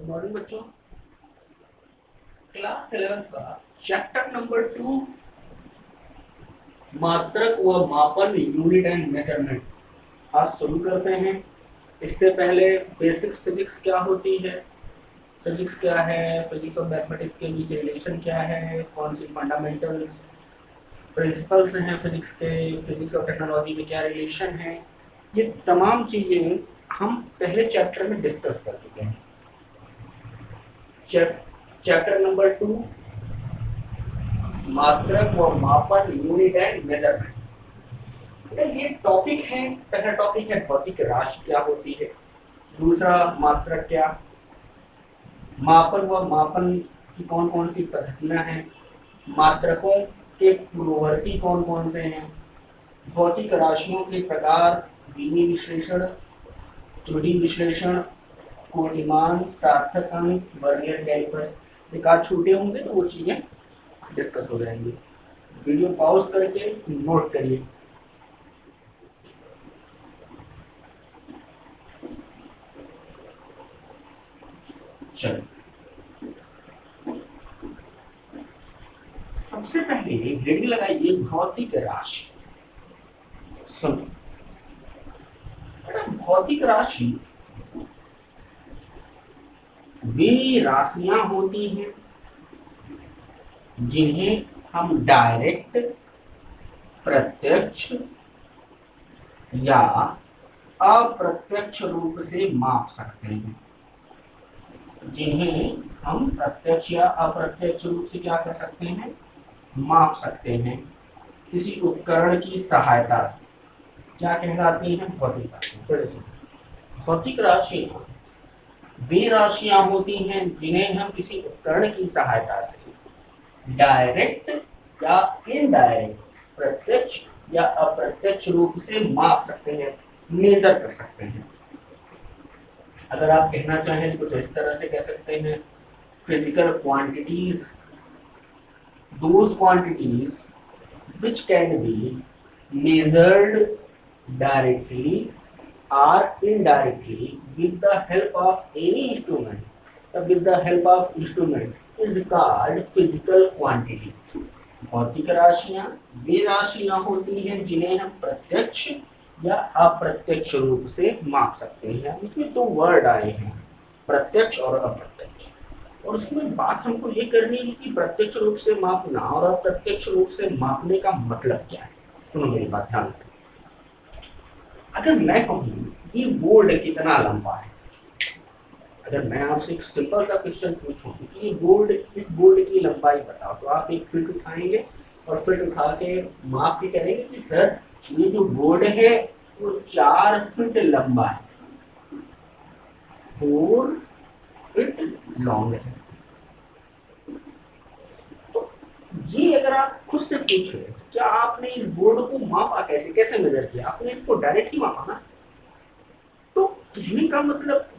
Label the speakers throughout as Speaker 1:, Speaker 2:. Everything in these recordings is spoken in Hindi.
Speaker 1: मॉर्निंग बच्चों। क्लास 11 का चैप्टर नंबर 2 मात्रक व मापन यूनिट एंड मेजरमेंट आज शुरू करते हैं। इससे पहले बेसिक्स फिजिक्स क्या होती है, फिजिक्स क्या है, फिजिक्स और मैथमेटिक्स के बीच रिलेशन क्या है, कौन सी फंडामेंटल्स प्रिंसिपल्स हैं फिजिक्स के, फिजिक्स और टेक्नोलॉजी में क्या रिलेशन है, ये तमाम चीजें हम पहले चैप्टर में डिस्कस कर चुके हैं। चैप्टर नंबर 2 मात्रक व मापन यूनिट एंड मेजरमेंट। ये टॉपिक है। पहला टॉपिक है भौतिक राशि क्या होती है, दूसरा मात्रक क्या, मापन व मापन की कौन कौन सी पद्धतियां हैं, मात्रकों के पूर्ववर्ती कौन कौन से हैं, भौतिक राशियों के प्रकार, बीमी विश्लेषण, त्रुटि विश्लेषण, कोटिमान, सार्थक अंक, वर्नियर कैलिपर्स। एक आध छूटे होंगे तो वो चीजें डिस्कस हो जाएंगे। वीडियो पॉज करके नोट करिए। चलो, सबसे पहले हेडिंग लगाइए भौतिक राशि। सुनो, भौतिक राशि वे राशियां होती हैं जिन्हें हम डायरेक्ट, प्रत्यक्ष या अप्रत्यक्ष रूप से माप सकते हैं। जिन्हें हम प्रत्यक्ष या अप्रत्यक्ष रूप से क्या कर सकते हैं, माप सकते हैं किसी उपकरण की सहायता से। क्या कहलाती है, भौतिक राशि। भौतिक राशि वे राशियां होती हैं जिन्हें हम किसी उपकरण की सहायता से डायरेक्ट या इनडायरेक्ट, प्रत्यक्ष या अप्रत्यक्ष रूप से माप सकते हैं, मेजर कर सकते हैं। अगर आप कहना चाहें तो इस तरह से कह सकते हैं, physical quantities, those quantities which can be measured directly or indirectly with the help of any instrument. With the help of instrument is called physical quantity. भौतिक राशियां वे राशियां होती हैं जिन्हें हम प्रत्यक्ष या अप्रत्यक्ष रूप से माप सकते हैं। इसमें दो वर्ड आए हैं, प्रत्यक्ष और अप्रत्यक्ष। और उसमें बात हमको ये करनी है कि प्रत्यक्ष रूप से मापना और अप्रत्यक्ष रूप से मापने का मतलब क्या है। सुनो मेरी बात ध्यान से। अगर मैं कहूँ ये बोर्ड कितना लंबा है, अगर मैं आपसे एक सिंपल सा क्वेश्चन पूछूं कि ये बोर्ड, इस बोर्ड की लंबाई बताओ, तो आप एक फीट उठाएंगे और फीट उठा के माप के करेंगे कि सर ये जो बोर्ड है वो 4 फीट लंबा है, 4 फीट लॉन्ग है। तो ये अगर आप खुद से पूछे क्या आपने इस बोर्ड को मापा, कैसे कैसे मेजर किया, आपने इसको डायरेक्ट ही मापा ना। तो कहने का मतलब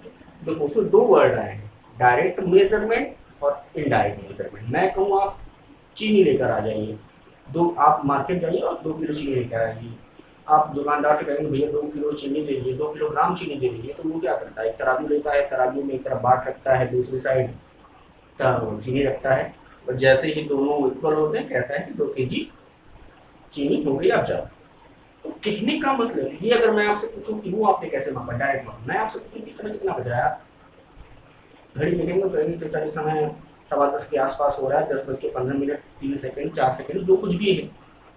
Speaker 1: देखो, उसमें दो वर्ड आए हैं, डायरेक्ट मेजरमेंट और इनडायरेक्ट मेजरमेंट। मैं कहूँ आप चीनी लेकर आ जाइए, आप मार्केट जाइए और 2 किलो चीनी लेकर आइए। आप दुकानदार से कहेंगे भैया 2 किलो चीनी ले लीजिए, 2 किलोग्राम चीनी दे लीजिए, तो वो क्या करता है, एक तराजू लेता है, तराजू में एक तरफ बाट रखता है, दूसरी साइड चीनी रखता है, और जैसे ही दोनों इक्वल होते हैं कहता है कि 2 kg चीनी हो गई, आप जाओ। तो कहने का मतलब ये, अगर मैं आपसे पूछूं कि वो आपने कैसे मापा, डायरेक्ट मापा, मैं आपसे पूछूं कि समय कितना बज रहा है, घड़ी देखेंगे तो कहेंगे कि सर समय 10:15 के आसपास हो रहा है, 10:15, 3 सेकंड, 4 सेकंड, जो कुछ भी है।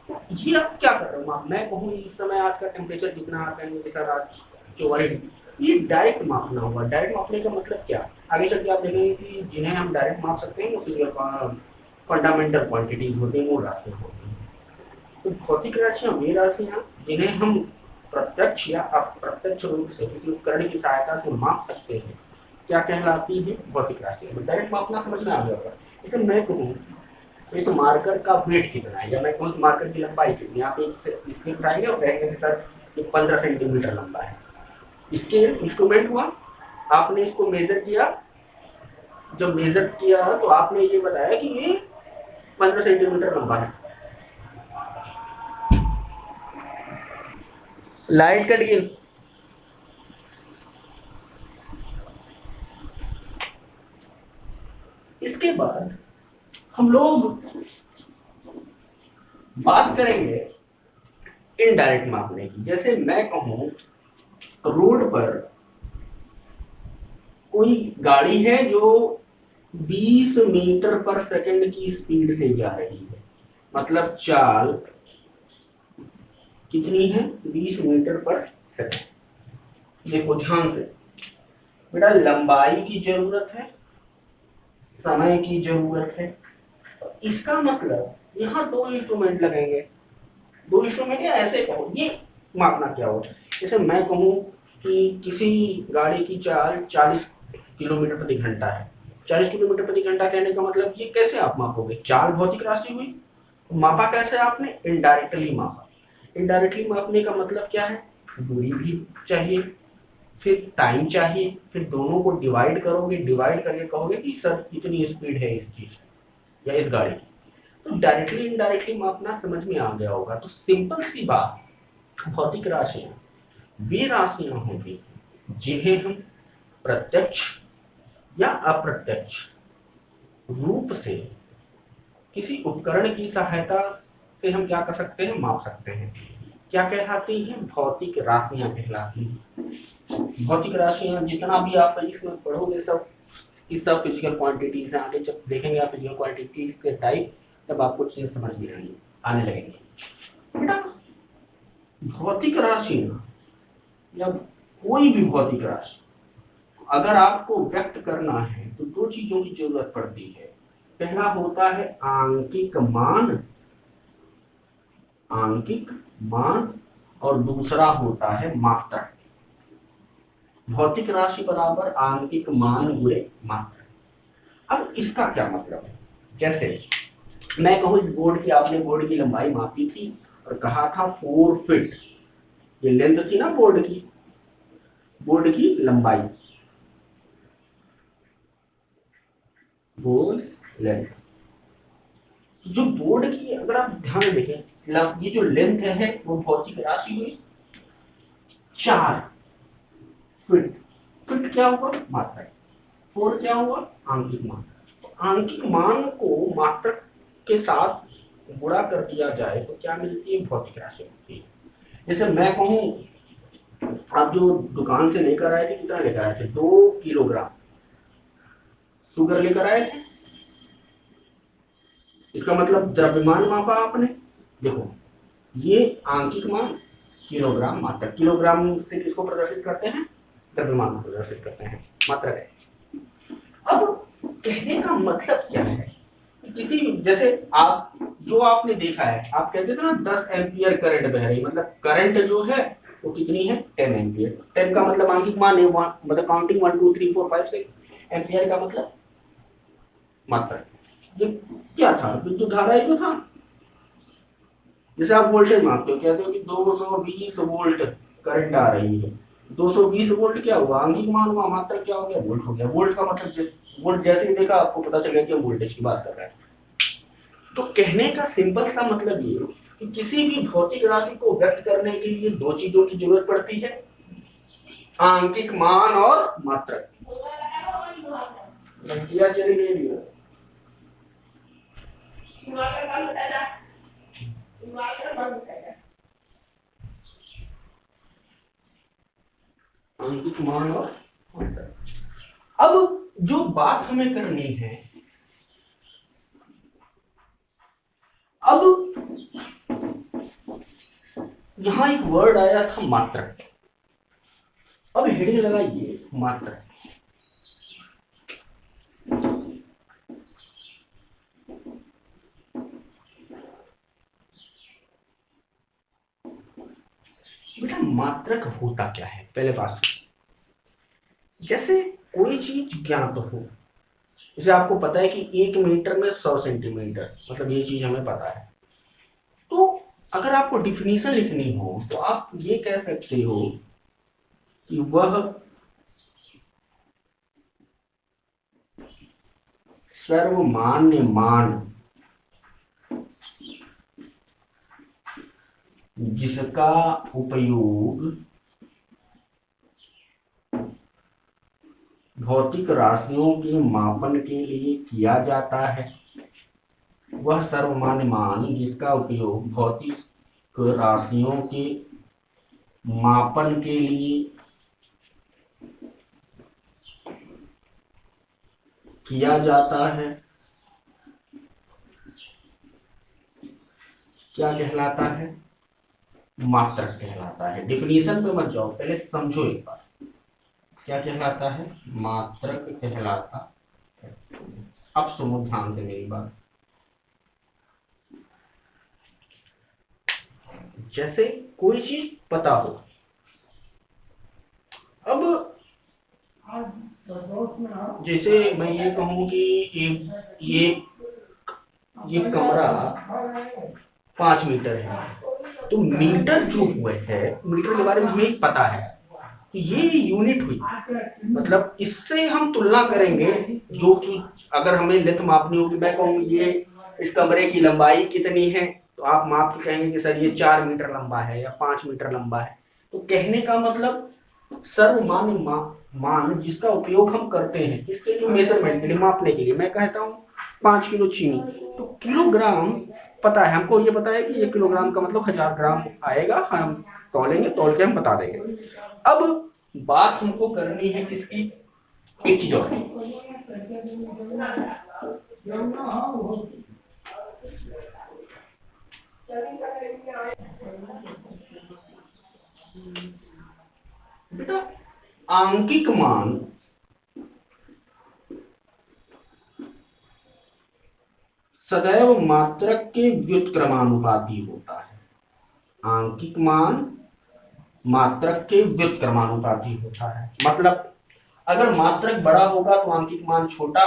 Speaker 1: तो ये आप क्या कर रहे हो आप, मैं कहूँ इस समय आज का टेम्परेचर कितना, आप कहेंगे सर आज 44। ये डायरेक्ट मापना होगा। डायरेक्ट मापने का मतलब क्या, आगे चल के आप देखेंगे कि जिन्हें हम डायरेक्ट माप सकते हैं वो फिजिकल फंडामेंटल क्वांटिटीज होती हैं, वो राशियां होती हैं। तो भौतिक राशियां वे राशियां जिन्हें हम प्रत्यक्ष या अप्रत्यक्ष रूप से किसी उपकरण की सहायता से माप सकते हैं, क्या कहलाती है, भौतिक राशियां। डायरेक्ट मापना समझ में आ जाएगा। इसे मैं कहूँ इस मार्कर का वेट कितना है, या मैं कहूँ इस मार्कर की लंबाई कितनी है, आप एक स्केल उठाएंगे और कहेंगे सर ये 15 सेंटीमीटर लंबा है। इसके इंस्ट्रूमेंट हुआ, आपने इसको मेजर किया, जब मेजर किया तो आपने ये बताया कि ये 15 सेंटीमीटर लंबा है। लाइट कट गई। हम लोग बात करेंगे इनडायरेक्ट मापने की। जैसे मैं कहूं रोड पर कोई गाड़ी है जो 20 मीटर पर सेकंड की स्पीड से जा रही है, मतलब चाल कितनी है, 20 मीटर पर सेकंड। देखो ध्यान से बेटा, लंबाई की जरूरत है, समय की जरूरत है। इसका मतलब यहाँ दो इंस्ट्रूमेंट लगेंगे, दो इंस्ट्रूमेंट, या ऐसे कहो ये मापना क्या होगा। जैसे मैं कहूँ कि किसी गाड़ी की चाल 40 किलोमीटर प्रति घंटा है। 40 किलोमीटर प्रति घंटा कहने का मतलब ये कैसे आप मापोगे, चाल भौतिक राशि हुई, मापा कैसे आपने, इनडायरेक्टली मापा। इनडायरेक्टली मापने का मतलब क्या है, दूरी भी चाहिए, फिर टाइम चाहिए, फिर दोनों को डिवाइड करोगे, डिवाइड करके कहोगे कि सर इतनी स्पीड है इस चीज या इस गाड़ी की। तो डायरेक्टली इनडायरेक्टली मापना समझ में आ गया होगा। तो सिंपल सी बात, भौतिक राशियां वे राशियां होंगी जिन्हें हम प्रत्यक्ष या अप्रत्यक्ष रूप से किसी उपकरण की सहायता से हम क्या कर सकते हैं, माप सकते हैं। क्या कहलाती हैं, भौतिक राशियां कहलाती हैं। भौतिक राशियां जितना भी आप फिजिक्स में पढ़ोगे सब ये सब फिजिकल क्वांटिटीज हैं। आगे जब देखेंगे आप फिजिकल क्वांटिटीज के टाइप, तब आपको चीज समझ में आने लगेंगे। बेटा भौतिक राशियां या कोई भी भौतिक राशि अगर आपको व्यक्त करना है तो दो चीजों की जरूरत पड़ती है। पहला होता है आंकिक मान, आंकिक मान, और दूसरा होता है मात्रा। भौतिक राशि बराबर आंकिक मान गुणे मात्रा। अब इसका क्या मतलब है, जैसे मैं कहूं इस बोर्ड की, आपने बोर्ड की लंबाई मापी थी और कहा था 4 फीट, ये लेंथ थी ना बोर्ड की, बोर्ड की लंबाई, बोर्ड लेंथ। जो बोर्ड की अगर आप ध्यान देखें, ये जो लेंथ है वो भौतिक राशि हुई 4 फीट। फीट क्या हुआ, मात्रक। 4 क्या हुआ, आंकिक मान। तो आंकिक मान को मात्रक के साथ गुणा कर दिया जाए तो क्या मिलती है, भौतिक राशि मिलती है। जैसे मैं कहूं आप जो दुकान से लेकर आए थे, कितना लेकर आए थे, 2 किलोग्राम शुगर लेकर आए थे, इसका मतलब द्रव्यमान मापा आपने। देखो ये आंकिक मान, किलोग्राम, मात्रक। किलोग्राम से किसको प्रदर्शित करते हैं, द्रव्यमान को प्रदर्शित करते हैं, मात्रक है। अब कहने का मतलब क्या है, किसी जैसे आप जो आपने देखा है, आप कहते थे ना 10 एम्पियर करंट बह रही, मतलब करंट जो है वो कितनी है, 10 एम्पियर। 10 का मतलब आंकिक मान है, मतलब काउंटिंग 1 2 3 4 5 6। एम्पियर का मतलब मात्रक। ये क्या था, विद्युत धारा ही तो था। जैसे आप वोल्टेज मापते हो, कहते हो कि 220 वोल्ट करंट आ रही है, 220 वोल्ट क्या हुआ, आंगिक मान हुआ, मात्रक क्या हो गया, वोल्ट हो गया। वोल्ट का मतलब वोल्ट जैसे ही देखा आपको पता चल गया कि हम वोल्टेज की बात कर रहे हैं। तो कहने का सिंपल सा मतलब ये कि किसी भी भौतिक राशि को व्यक्त करने के लिए दो चीजों की जरूरत पड़ती है, आंकिक मान और मात्रक। घंटिया चली गई है। आंकिक मान और मात्रक। अब जो बात हमें करनी है, अब यहां एक वर्ड आया था मात्रक। अब हेडिंग लगाइए मात्रक। बेटा मात्रक होता क्या है, पहले बात सुनो। जैसे कोई चीज ज्ञात हो, जैसे आपको पता है कि 1 मीटर में 100 सेंटीमीटर, मतलब ये चीज हमें पता है। तो अगर आपको डिफिनीशन लिखनी हो तो आप ये कह सकते हो कि वह सर्वमान्य मान जिसका उपयोग भौतिक राशियों के मापन के लिए किया जाता है, वह सर्वमान्य मान जिसका उपयोग भौतिक राशियों के मापन के लिए किया जाता है, क्या कहलाता है? मात्रक कहलाता है। डिफिनीशन पे मत जाओ, पहले समझो एक बार, क्या कहलाता है? मात्रक कहलाता है। अब सुनो ध्यान से मेरी बात। जैसे कोई चीज पता हो, अब जैसे मैं ये कहूं कि ये ये कमरा 5 मीटर है, तो मीटर जो हुए है, मीटर के बारे में हमें पता है, तो ये यूनिट हुई। मतलब इससे हम तुलना करेंगे, जो चीज अगर हमें लेंथ मापनी होगी, मैं कहूँ ये इस कमरे की लंबाई कितनी है, तो आप माप के कहेंगे कि सर ये 4 मीटर लंबा है या 5 मीटर लंबा है। तो कहने का मतलब सर्वमान्य मान जिसका उपयोग हम करते हैं इसके लिए, मेजरमेंट के लिए, मापने के लिए, मैं कहता हूँ 5 किलो चीनी, तो किलोग्राम पता है हमको, ये पता है कि 1 किलोग्राम का मतलब 1000 ग्राम आएगा, हम तौलेंगे, तौल के हम बता देंगे। अब बात हमको करनी है किसकी? एक चीज और, बेटा आंकिक मान सदैव मात्रक के व्युत्क्रमानुपाती होता है। आंकिक मान मात्रक के व्युत्क्रमानुपाती होता है। मतलब अगर मात्रक बड़ा होगा तो आंकिक मान छोटा,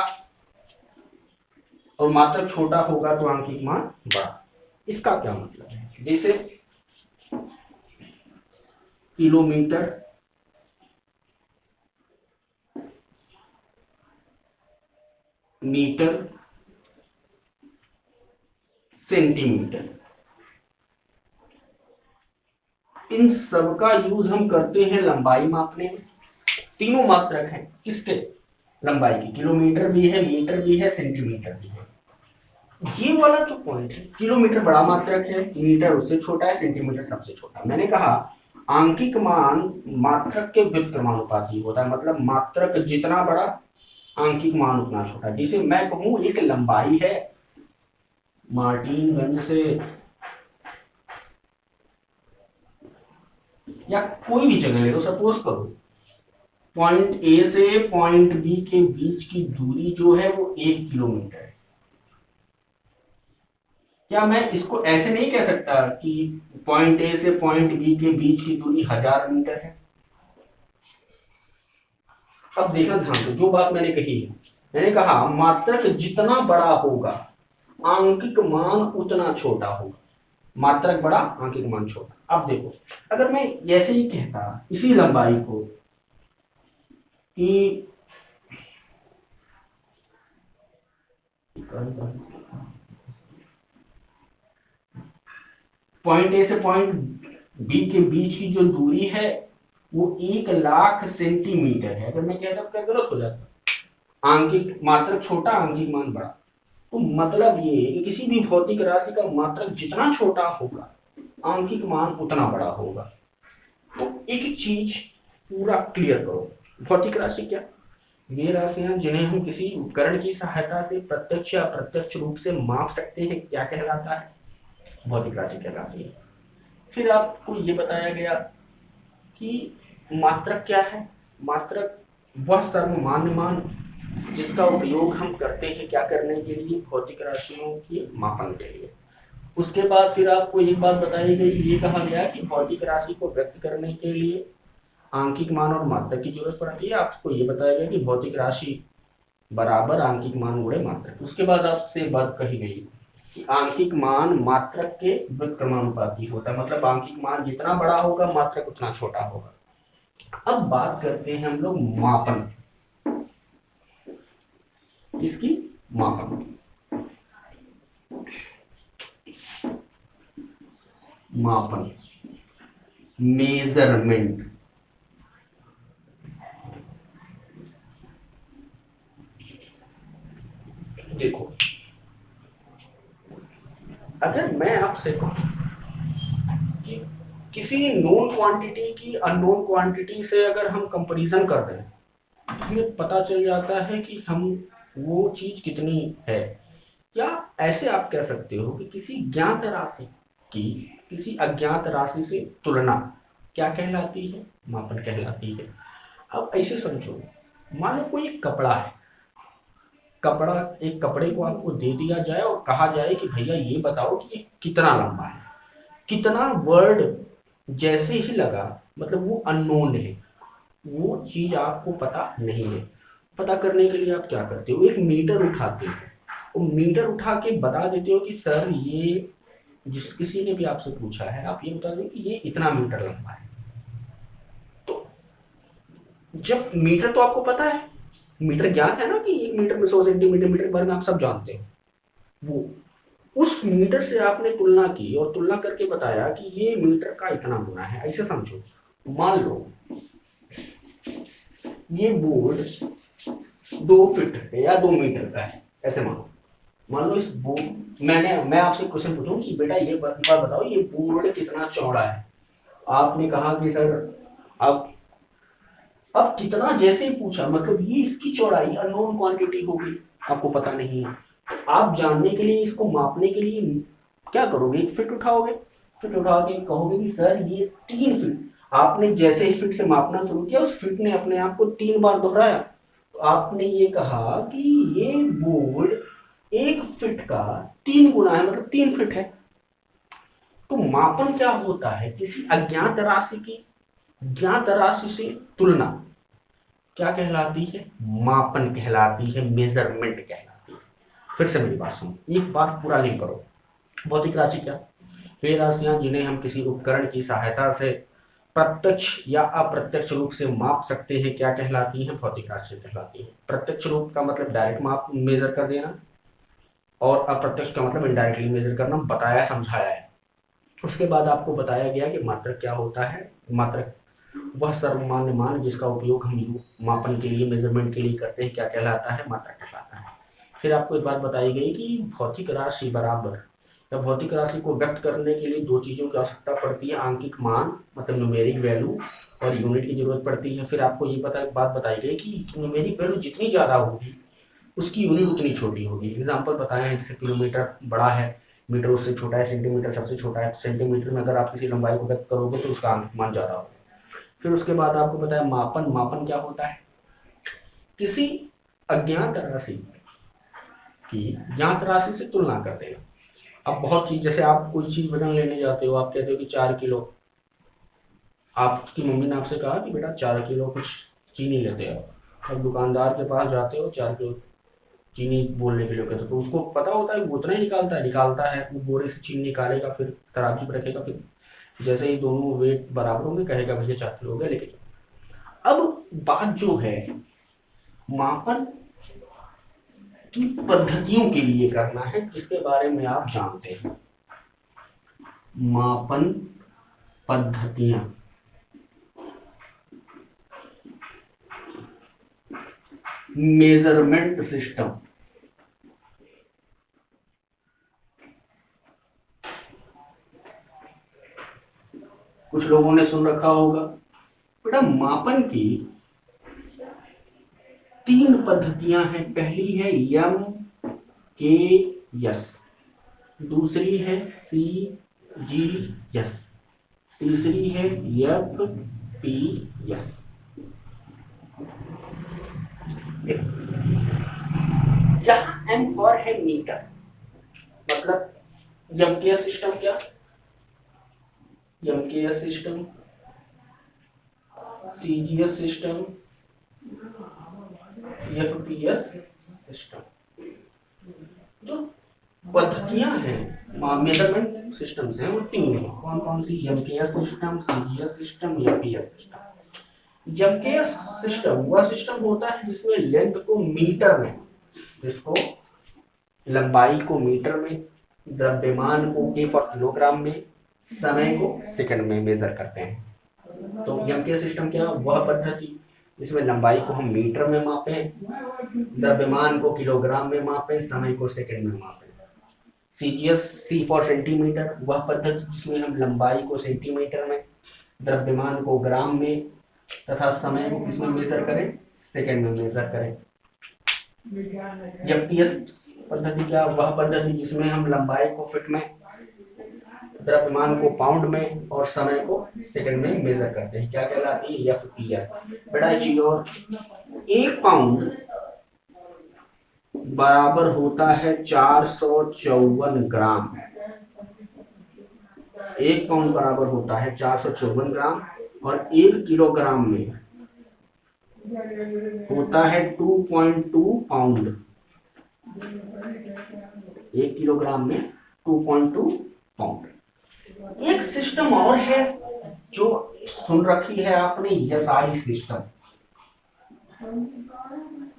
Speaker 1: और मात्रक छोटा होगा तो आंकिक मान बड़ा। इसका क्या मतलब है? जैसे किलोमीटर, मीटर, सेंटीमीटर, इन सब का यूज हम करते हैं लंबाई मापने में। तीनों मात्रक हैं किसके? लंबाई की। किलोमीटर भी है, मीटर भी है, सेंटीमीटर भी है। ये वाला जो पॉइंट है, किलोमीटर बड़ा मात्रक है, मीटर उससे छोटा है, सेंटीमीटर सबसे छोटा। मैंने कहा आंकिक मान मात्रक के व्युत्क्रमानुपाती होता है, मतलब मात्रक जितना बड़ा आंकिक मान उतना छोटा। जिसे मैं कहूं एक लंबाई है, मार्टिनगंज से या कोई भी जगह ले लो, सपोज करो पॉइंट ए से पॉइंट बी के बीच की दूरी जो है वो 1 किलोमीटर है। क्या मैं इसको ऐसे नहीं कह सकता कि पॉइंट ए से पॉइंट बी के बीच की दूरी 1000 मीटर है? अब देखना ध्यान से, जो बात मैंने कही है, मैंने कहा मात्रक जितना बड़ा होगा आंकिक मान उतना छोटा होगा। मात्रक बड़ा, आंकिक मान छोटा। अब देखो, अगर मैं ऐसे ही कहता इसी लंबाई को कि पॉइंट ए से पॉइंट बी के बीच की जो दूरी है वो 1 लाख सेंटीमीटर है, अगर मैं कहता तो क्या गलत हो जाता? आंकिक मात्रक छोटा, आंकिक मान बड़ा। तो मतलब ये है कि किसी भी भौतिक राशि का मात्रक जितना छोटा होगा आंकिक मान उतना बड़ा होगा। तो एक चीज पूरा क्लियर करो, भौतिक राशि क्या? वे राशियां जिन्हें हम किसी उपकरण की सहायता से प्रत्यक्ष या अप्रत्यक्ष रूप से माप सकते हैं, क्या कहलाता है? भौतिक राशि कहलाती है। फिर आपको ये बताया गया कि मात्रक क्या है? मात्रक वह सर्वमान्य मान जिसका उपयोग हम करते हैं क्या करने के लिए? भौतिक राशियों के मापन के लिए। उसके बाद फिर आपको एक बात बताई गई, ये कहा गया कि भौतिक राशि को व्यक्त करने के लिए आंकिक मान और मात्रक की जरूरत पड़ती है। आपको ये बताया गया कि भौतिक राशि बराबर आंकिक मान गुणे मात्रक। उसके बाद आपसे बात कही गई कि आंकिक मान मात्रक के व्युत्क्रमानुपाती होता है, मतलब आंकिक मान जितना बड़ा होगा मात्रक उतना छोटा होगा। अब बात करते हैं हम लोग मापन, इसकी मापन, मापन, मेजरमेंट। देखो अगर मैं आपसे कहूं कि किसी नोन क्वांटिटी की अननोन क्वांटिटी से अगर हम कंपैरिजन कर दें, हमें पता चल जाता है कि हम वो चीज कितनी है। या ऐसे आप कह सकते हो कि किसी ज्ञात राशि की किसी अज्ञात राशि से तुलना क्या कहलाती है? मापन कहलाती है। अब ऐसे समझो, मान लो कोई कपड़ा है, कपड़ा, एक कपड़े को आपको दे दिया जाए और कहा जाए कि भैया ये बताओ कि ये कितना लंबा है, कितना वर्ड जैसे ही लगा, मतलब वो अननोन है, वो चीज आपको पता नहीं है। पता करने के लिए आप क्या करते हो, एक मीटर उठाते हो, और मीटर उठा के बता देते हो कि सर ये, जिस किसी ने भी आपसे पूछा है आप ये बता दो कि ये इतना मीटर लंबा है। तो जब मीटर तो आपको पता है, मीटर ज्ञात है ना कि 1 मीटर में 100 सेंटीमीटर, मीटर के बारे में आप सब जानते हो। वो उस मीटर से आपने तुलना की और तुलना करके बताया कि ये मीटर का इतना गुना है। ऐसे समझो, मान लो ये बोर्ड 2 फीट है या 2 मीटर का है, ऐसे मानो। मान लो इस बोर्ड, मैं आपसे क्वेश्चन पूछूं कि बेटा ये बात बताओ ये बोर्ड कितना चौड़ा है। आपने कहा कि सर, अब कितना जैसे ही पूछा, मतलब ये इसकी चौड़ाई अननोन क्वांटिटी होगी, आपको पता नहीं है। आप जानने के लिए, इसको मापने के लिए क्या करोगे, 1 फीट उठाओगे, फीट उठा के कहोगे कि सर ये 3 फीट। आपने जैसे ही फीट से मापना शुरू किया, उस फीट ने अपने आप को 3 बार दोहराया। तो आपने ये कहा कि ये बोर्ड 1 फीट का 3 गुना है, मतलब 3 फीट है। तो मापन क्या होता है, किसी अज्ञात राशि की ज्ञात राशि से तुलना क्या कहलाती है? मापन कहलाती है, मेजरमेंट कहलाती है। फिर से मेरी बात सुनो, एक बात पूरा लिंक करो। भौतिक राशि क्या? वे राशियां जिन्हें हम किसी उपकरण की सहायता से प्रत्यक्ष या अप्रत्यक्ष रूप से माप सकते हैं, क्या कहलाती है? भौतिक राशि कहलाती है। प्रत्यक्ष रूप का मतलब डायरेक्ट माप, मेजर कर देना, और अप्रत्यक्ष का मतलब इनडायरेक्टली मेजर करना, बताया समझाया है। उसके बाद आपको बताया गया कि मात्रक क्या होता है। मात्रक वह सर्वमान्य मान जिसका उपयोग हम मापन के लिए, मेजरमेंट के लिए करते हैं, क्या कहलाता है? मात्रक कहलाता है। फिर आपको एक बात बताई गई कि भौतिक राशि बराबर, या भौतिक राशि को व्यक्त करने के लिए 2 चीजों की आवश्यकता पड़ती है, आंकिक मान मतलब न्यूमेरिक वैल्यू, और यूनिट की जरूरत पड़ती है। फिर आपको ये बात बताई गई कि न्यूमेरिक वैल्यू जितनी ज्यादा होगी उसकी यूनिट उतनी छोटी होगी। एग्जाम्पल बताए हैं, जैसे किलोमीटर बड़ा है, मीटर उससे छोटा है, सेंटीमीटर सबसे छोटा है। सेंटीमीटर में अगर आप किसी लंबाई को व्यक्त करोगे तो उसका आंकिक मान ज्यादा होगा। फिर उसके बाद आपको बताया मापन। मापन क्या होता है? किसी अज्ञात राशि की ज्ञात राशि से तुलना कर देना। अब बहुत चीज, जैसे आप कोई चीज वजन लेने जाते हो, आप कहते हो कि 4 किलो, आपकी मम्मी ने आपसे कहा कि बेटा 4 किलो कुछ चीनी लेते हो। अब दुकानदार के पास जाते हो, 4 किलो चीनी बोलने के लिए कहते हो, तो उसको पता होता है वो उतना ही निकालता है, वो बोरे से चीनी निकालेगा, फिर तराजू पे रखेगा, फिर जैसे ही दोनों वेट बराबर होंगे कहेगा भैया 4 किलो हो गया, लेके जाओ। अब बात जो है मापन की पद्धतियों के लिए करना है, जिसके बारे में आप जानते हैं। मापन पद्धतियां, मेजरमेंट सिस्टम। कुछ लोगों ने सुन रखा होगा बेटा, मापन की 3 पद्धतियां हैं। पहली है एम के एस, दूसरी है सी जी एस, तीसरी है एफ पी एस। जहां एम फॉर है मीटर, मतलब एम के एस सिस्टम क्या? M K S system, C G S system, F P S system. जो पद्धतियां हैं मेजरमेंट सिस्टम्स हैं वो 3 हैं। कौन कौन सी? MKS system, CGS system, APS system. MKS system वह सिस्टम होता है जिसमें लेंथ को मीटर में, जिसको लंबाई को मीटर में, द्रव्यमान को के फॉर किलोग्राम में, समय को सेकंड में मेजर करते हैं। तो एमकेएस सिस्टम क्या? वह पद्धति जिसमें लंबाई को हम मीटर में मापें, द्रव्यमान को किलोग्राम में मापें, समय को सेकंड में मापें। CGS C फॉर सेंटीमीटर, वह पद्धति जिसमें हम लंबाई को सेंटीमीटर में, द्रव्यमान को ग्राम में तथा समय को किसमें मेजर करें, सेकंड में मेजर करें। FPS पद्धति क्या, वह पद्धति जिसमें हम लंबाई को फीट में, द्रव्यमान को पाउंड में और समय को सेकंड में मेजर करते हैं, क्या कहलाती है, FPS। बेटा एक चीज और, 1 पाउंड बराबर होता है 454 ग्राम। 1 पाउंड बराबर होता है 454 ग्राम और 1 किलोग्राम में होता है 2.2 पाउंड। 1 किलोग्राम में 2.2 पाउंड। एक सिस्टम और है जो सुन रखी है आपने, SI सिस्टम।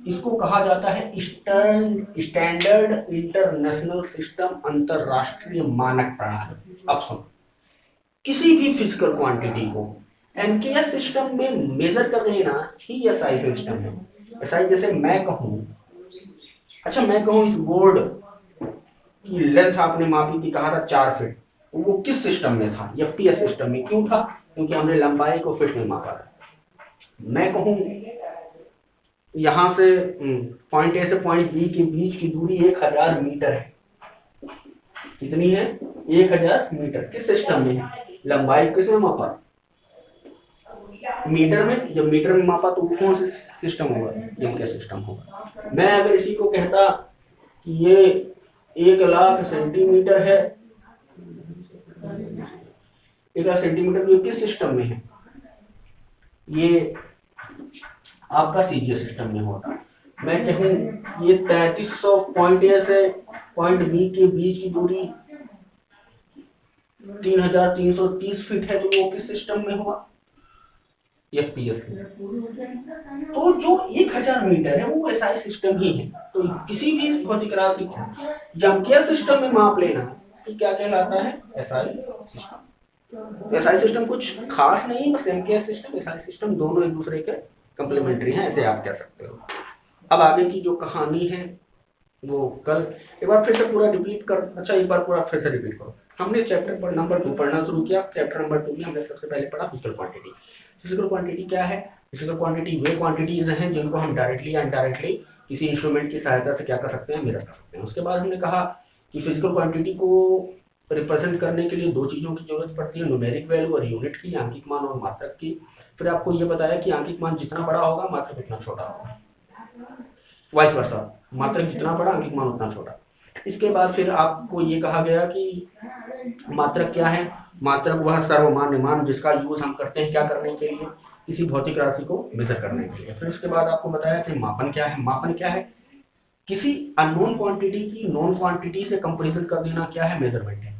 Speaker 1: इसको कहा जाता है स्टैंडर्ड इंटरनेशनल सिस्टम, अंतरराष्ट्रीय मानक प्रणाली। अब सुनो, किसी भी फिजिकल क्वांटिटी को MKS सिस्टम में मेजर कर लेना ही SI सिस्टम है। SI जैसे मैं कहूं, अच्छा मैं कहूं इस बोर्ड की लेंथ आपने मापी थी, कहा था 4 फीट, वो किस सिस्टम में था, FPS सिस्टम में। क्यों था, क्योंकि हमने लंबाई को फीट में मापा था। मैं कहूं यहां से पॉइंट A से पॉइंट B के बीच की दूरी 1000 मीटर है। कितनी है, 1000 मीटर। किस सिस्टम में है, लंबाई किसमें मापा, मीटर में। जब मीटर में मापा तो कौन सा सिस्टम होगा, MKS सिस्टम होगा। मैं अगर इसी को कहता कि ये 1,00,000 सेंटीमीटर है, 1,00,000 सेंटीमीटर, ये किस सिस्टम में है, ये आपका CGS सिस्टम में होता। मैं कहूं ये 3300 पॉइंट A से पॉइंट B के बीच की दूरी 3330 फीट है, तो वो किस सिस्टम में हुआ, FPS। तो जो 1000 मीटर है वो SI सिस्टम ही है। तो किसी भी भौतिक राशि को जब MKS सिस्टम में माप लेना तो क्या कहलाता है, SI सिस्टम। SI सिस्टम कुछ खास नहीं, बस MKS सिस्टम SI सिस्टम दोनों एक दूसरे के कंप्लीमेंट्री हैं, ऐसे आप कह सकते हो। अब आगे की जो कहानी है वो कल एक बार फिर से पूरा रिपीट कर, अच्छा एक बार पूरा फिर से रिपीट करो। हमने चैप्टर पर नंबर 2 पढ़ना शुरू किया। चैप्टर नंबर 2 में हमने सबसे पहले पढ़ा फिजिकल क्वांटिटी। फिजिकल क्वांटिटी क्या है, फिजिकल क्वांटिटी वे क्वांटिटीज हैं जिनको हम डायरेक्टली या इनडायरेक्टली किसी इंस्ट्रूमेंट की सहायता से क्या कर सकते हैं, मेजर कर सकते हैं। उसके बाद हमने कहा कि फिजिकल क्वांटिटी को रिप्रेजेंट करने के लिए 2 चीजों की जरूरत पड़ती है, न्यूमेरिक वैल्यू और यूनिट की, आंकिक मान और मात्रक की। फिर आपको ये बताया कि आंकिक मान जितना बड़ा होगा मात्रक उतना छोटा होगा, वाइस वर्सा, मात्रक जितना बड़ा आंकिक मान उतना छोटा। इसके बाद फिर आपको ये कहा गया कि मात्रक क्या है, मात्रक वह सर्वमान्य मान जिसका यूज हम करते हैं क्या करने के लिए, किसी भौतिक राशि को मेजर करने के लिए। फिर उसके बाद आपको बताया कि मापन क्या है, मापन क्या है, किसी अननोन क्वांटिटी की नोन क्वांटिटी से कंपैरिजन कर देना क्या है, मेजरमेंट है।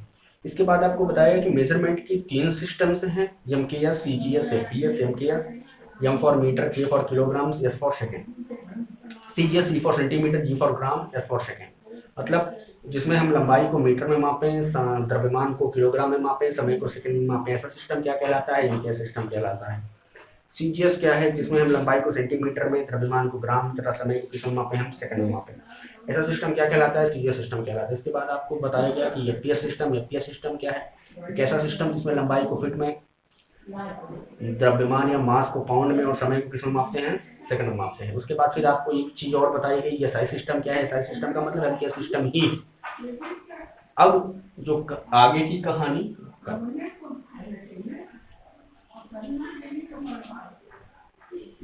Speaker 1: इसके बाद आपको बताया कि मेजरमेंट की 3 सिस्टम्स हैं, MKS, CGS, FPS। MKS M for metre, K for kilogram, S for second. CGS C for centimetre, G for gram, S for second. मतलब जिसमें हम लंबाई को मीटर में मापें, द्रव्यमान को किलोग्राम में मापें, समय को सेकंड में मापें, ऐसा सिस्टम क्या कहलाता है, MKS सिस्टम कहलाता है। CGS क्या है, जिसमें हम लंबाई को सेंटीमीटर में, द्रव्यमान को ग्राम तथा समय को किसमें मापें, हम सेकंड में मापें, ऐसा सिस्टम क्या कहलाता है, CGS सिस्टम कहलाता है। इसके बाद आपको बताया गया कि FPS सिस्टम क्या है, एक ऐसा सिस्टम जिसमें लंबाई को फीट में, द्रव्यमान या मास को पाउंड में और समय को किसमें मापते हैं, सेकंड में मापते हैं। उसके बाद फिर आपको एक चीज और बताई गई, SI सिस्टम क्या है, SI सिस्टम का मतलब MKS सिस्टम ही है। अब जो आगे की कहानी